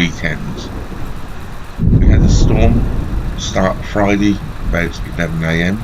weekend. We had a storm start Friday about 11 AM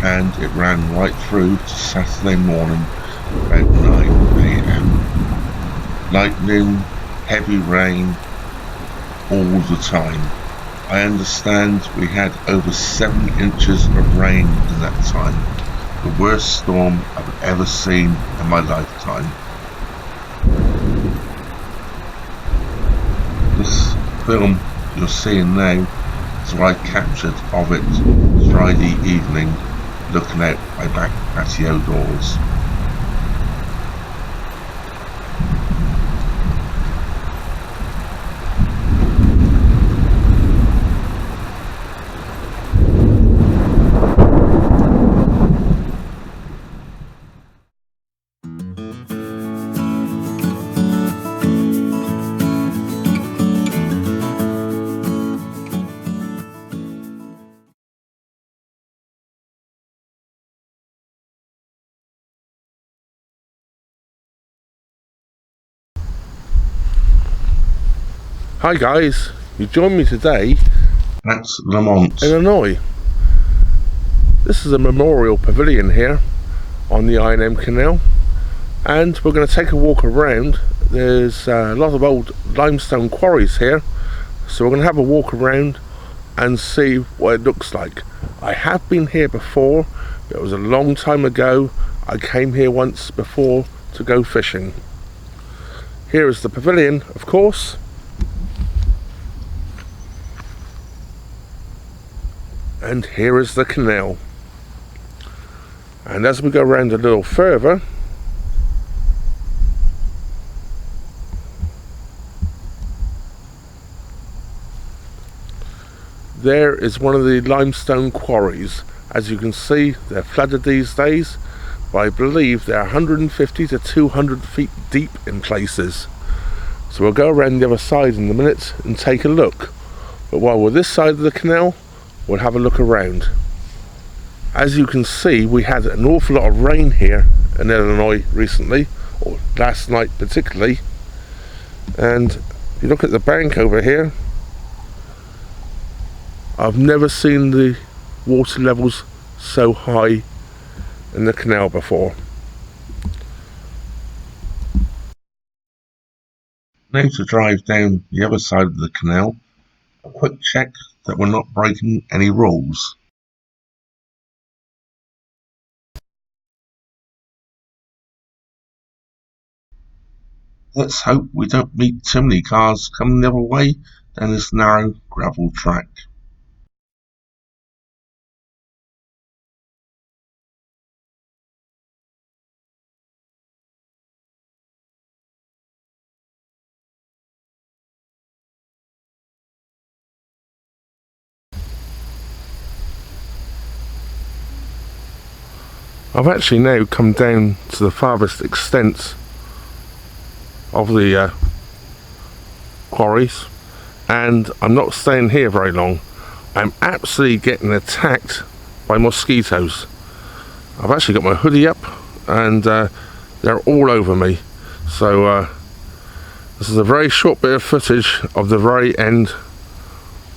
and it ran right through to Saturday morning about 9 AM. Lightning, heavy rain all the time. I understand we had over 7 inches of rain in that time. The worst storm I've ever seen in my lifetime. This film you're seeing now is what I captured of it Friday evening, looking out my back patio doors. Hi guys, you join me today That's Lemont. in Illinois. This is a memorial pavilion here on the I&M Canal, and we're going to take a walk around. There's a lot of old limestone quarries here, so we're going to have a walk around and see what it looks like. I have been here before, but it was a long time ago. I came here once before to go fishing. Here is the pavilion, of course. And here is the canal. And as we go around a little further, there is one of the limestone quarries. As you can see, they're flooded these days, but I believe they're 150 to 200 feet deep in places. So we'll go around the other side in a minute and take a look. But while we're this side of the canal, we'll have a look around. As you can see, we had an awful lot of rain here in Illinois recently, or last night particularly. And if you look at the bank over here, I've never seen the water levels so high in the canal before. Now to drive down the other side of the canal, a quick check that we're not breaking any rules. Let's hope we don't meet too many cars coming the other way down this narrow gravel track. I've actually now come down to the farthest extent of the quarries, and I'm not staying here very long. I'm absolutely getting attacked by mosquitoes. I've actually got my hoodie up and they're all over me. So this is a very short bit of footage of the very end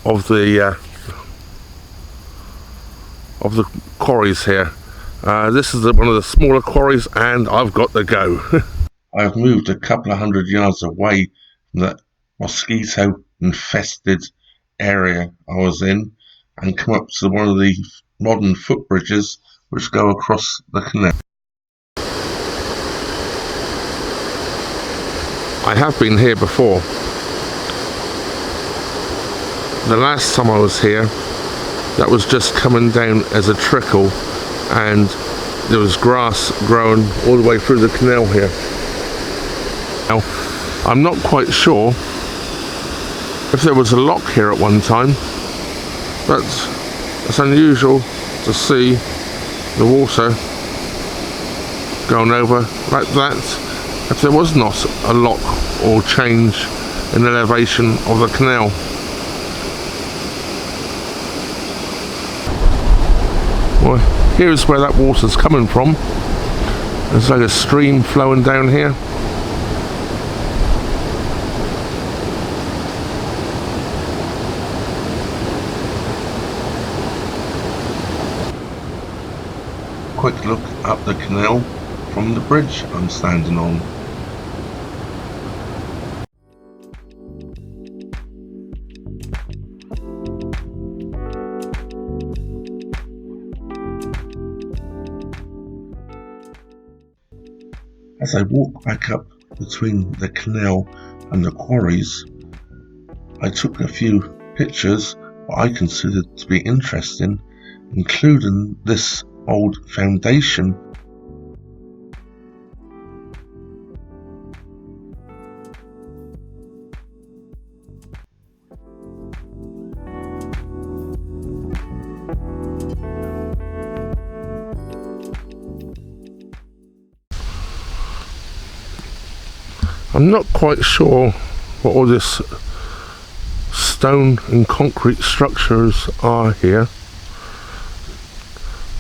of the quarries here. This is one of the smaller quarries, and I've got to go. I've moved a couple of 100 yards away from that mosquito infested area I was in and come up to one of the modern footbridges which go across the canal. I have been here before. The last time I was here, that was just coming down as a trickle, and there was grass growing all the way through the canal here. Now, I'm not quite sure if there was a lock here at one time, but it's unusual to see the water going over like that if there was not a lock or change in elevation of the canal. Well, here's where that water's coming from. There's like a stream flowing down here. up the canal from the bridge I'm standing on. As I walked back up between the canal and the quarries, I took a few pictures what I considered to be interesting, including this old foundation. I'm not quite sure what all this stone and concrete structures are here.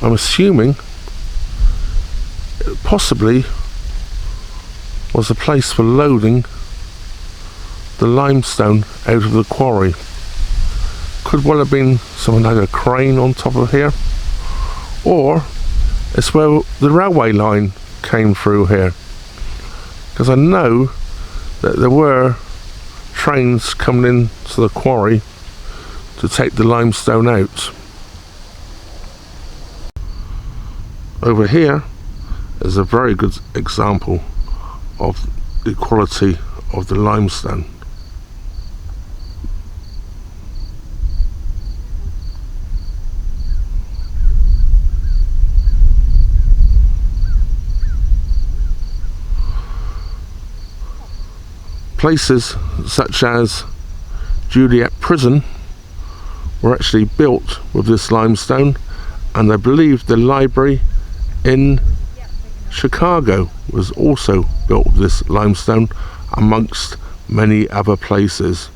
I'm assuming it possibly was a place for loading the limestone out of the quarry. Could well have been something like a crane on top of here, or it's where the railway line came through here, because I know that there were trains coming in to the quarry to take the limestone out. Over here is a very good example of the quality of the limestone. Places such as Juliet Prison were actually built with this limestone, and I believe the library in Chicago was also built with this limestone, amongst many other places.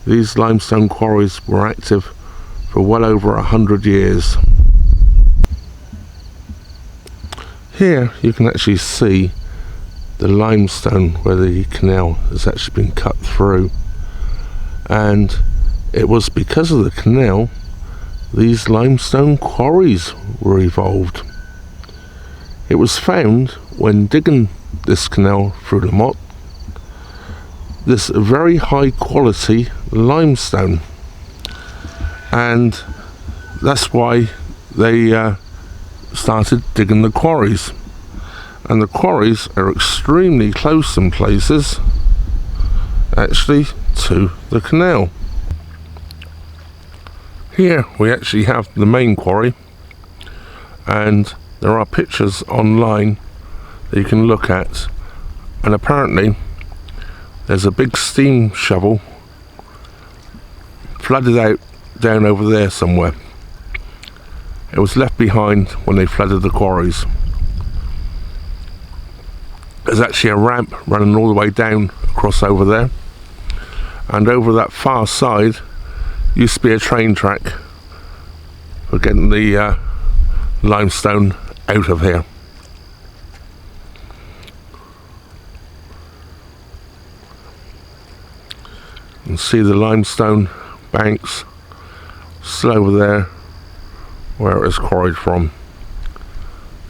These limestone quarries were active for well over 100 years. Here you can actually see the limestone where the canal has actually been cut through, and it was because of the canal these limestone quarries were evolved. It was found when digging this canal through Lemont, this very high quality limestone, and that's why they started digging the quarries. And the quarries are extremely close in places actually to the canal. Here we actually have the main quarry, and there are pictures online that you can look at, and apparently there's a big steam shovel flooded out down over there somewhere. It was left behind when they flooded the quarries. There's actually a ramp running all the way down across over there, and over that far side used to be a train track for getting the limestone out of here. You can see the limestone banks still over there where it was quarried from,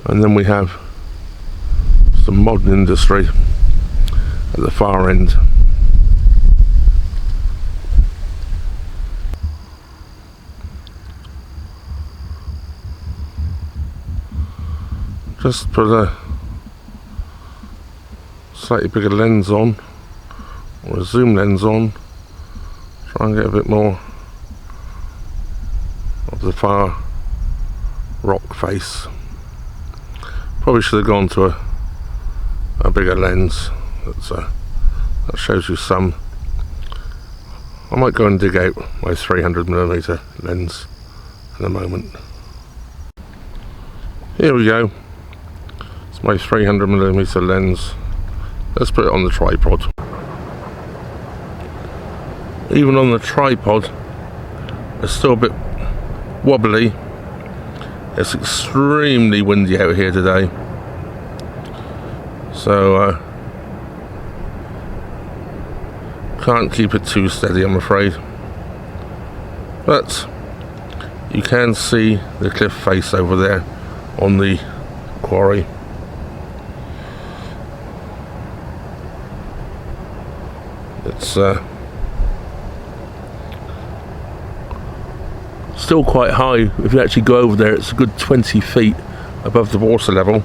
and then we have some modern industry at the far end. Just put a slightly bigger lens on, or a zoom lens on, try and get a bit more of the far rock face. Probably should have gone to a bigger lens that shows you some. I might go and dig out my 300mm lens in a moment. Here we go. It's my 300mm lens. Let's put it on the tripod. Even on the tripod, it's still a bit wobbly. It's extremely windy out here today, so can't keep it too steady, I'm afraid. But you can see the cliff face over there on the Quarry. It's still quite high. If you actually go over there, it's a good 20 feet above the water level.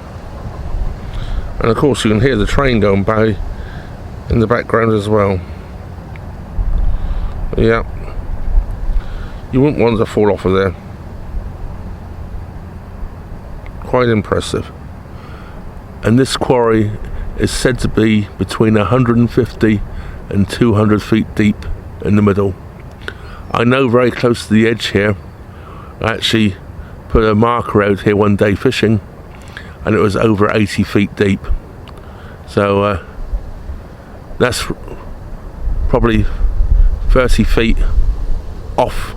And of course you can hear the train going by in the background as well. Yeah, you wouldn't want to fall off of there. Quite impressive. And this quarry is said to be between 150 and 200 feet deep in the middle. I know very close to the edge here, I actually put a marker out here one day fishing, and it was over 80 feet deep. So that's probably 30 feet off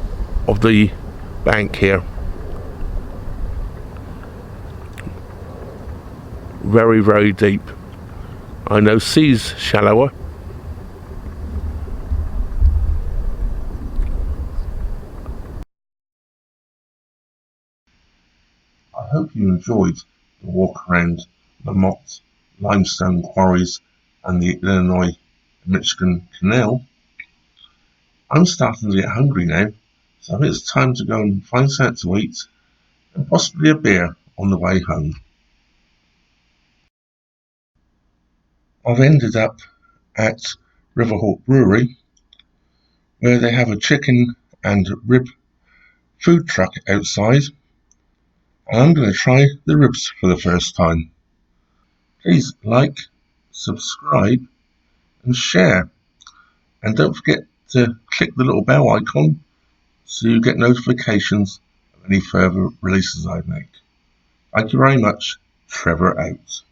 of the bank here. Very, very deep. I know sea's shallower. I hope you enjoyed the walk around Lemont, limestone quarries and the Illinois-Michigan Canal. I'm starting to get hungry now, so it's time to go and find something to eat and possibly a beer on the way home. I've ended up at Riverwalk Brewery, where they have a chicken and rib food truck outside, and I'm going to try the ribs for the first time. Please like, subscribe and share, and don't forget to click the little bell icon so you get notifications of any further releases I make. Thank you very much. Trevor out.